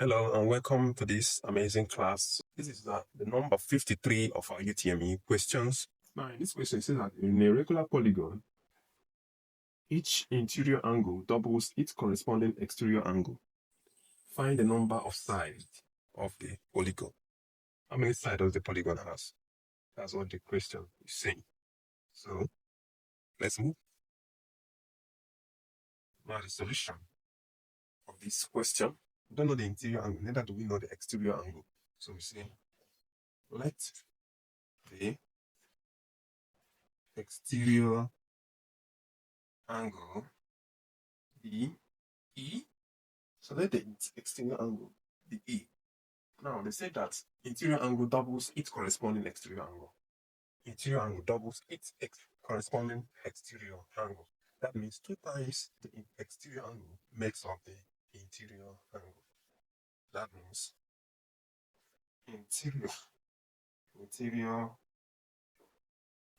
Hello and welcome to this amazing class. This is the number 53 of our UTME questions. Now in this question it says that in a regular polygon, each interior angle doubles its corresponding exterior angle. Find the number of sides of the polygon. How many sides does the polygon has? That's what the question is saying. So let's move. Now the solution of this question. We don't know the interior angle, neither do we know the exterior angle. So we say, let the exterior angle be E. So let the exterior angle be E. Now they say that interior angle doubles its corresponding exterior angle. Interior angle doubles its corresponding exterior angle. That means 2 times the exterior angle makes up the interior angle. That means interior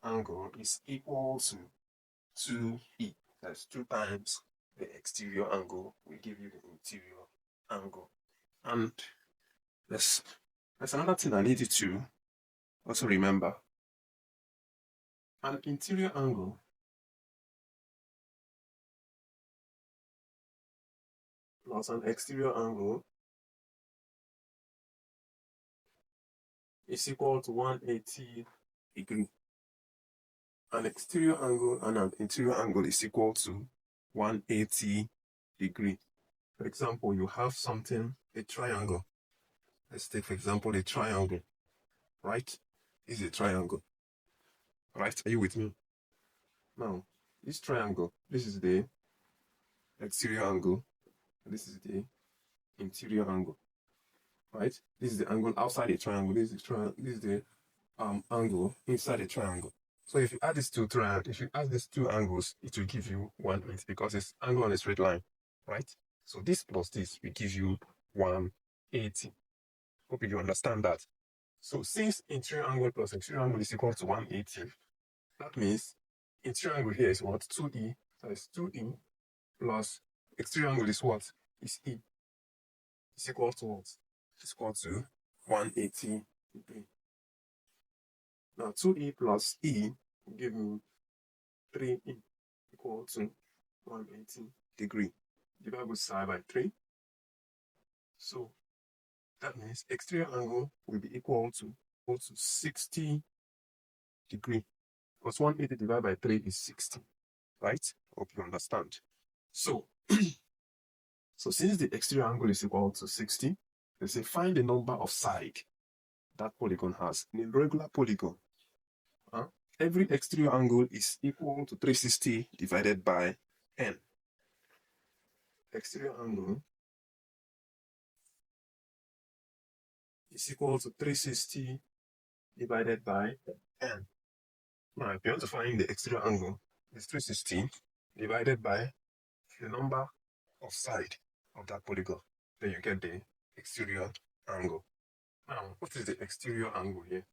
angle is equal to 2E. That's 2 times the exterior angle will give you the interior angle. And there's another thing I need you to also remember. An interior angle plus an exterior angle is equal to 180 degrees. An exterior angle and an interior angle is equal to 180 degrees. For example, you have something, a triangle. Let's take, for example, a triangle, right? This is a triangle, right? Are you with me? Now, this triangle, this is the exterior angle, this is the interior angle, right? This is the angle outside the triangle, this is the angle inside the triangle. So if you add these two angles, it will give you 180 because it's angle on a straight line, right? So this plus this will give you 180. Hope you understand that. So since interior angle plus exterior angle is equal to 180, that means interior angle here is what? 2E. That is 2E plus exterior angle is what? Is E. It's equal to what? It's equal to 180 degrees. Now 2E plus E will give me 3E equal to 180 degrees. Divide both side by 3. So that means exterior angle will be equal to 60 degrees. Because 180 divided by 3 is 60. Right? Hope you understand. So, so since the exterior angle is equal to 60, they say find the number of sides that polygon has. In a regular polygon, every exterior angle is equal to 360 divided by n. Exterior angle is equal to 360 divided by n. Now, if you want to find the exterior angle, it's 360 divided by the number of sides of that polygon. Then you get the exterior angle. Now, what is the exterior angle here?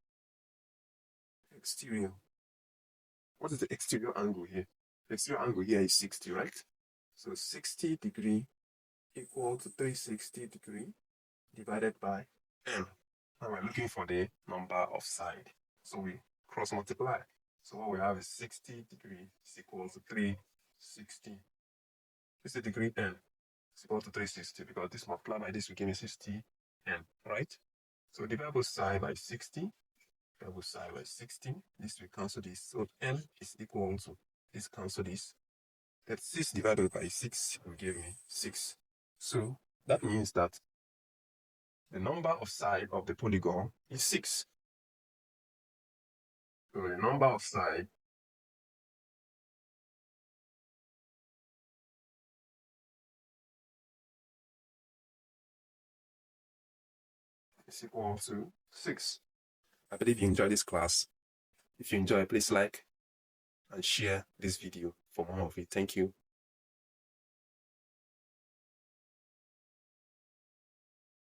Exterior. What is the exterior angle here? The exterior angle here is 60, right? So 60 degrees equal to 360 degrees divided by n. Now we're looking for the number of sides. So we cross multiply. So what we have is 60 degrees is equal to 360. 60 degree n is equal to 360 because this multiplied by this will give me 60 n, right? So divide both side by 60. Divide both side by 60. This will cancel this. So n is equal to this cancel this. That 6 divided by 6 will give me 6. So that means that the number of sides of the polygon is 6. So the number of sides is equal to 6. I believe you enjoyed this class. If you enjoy, please like and share this video for more of it. Thank you.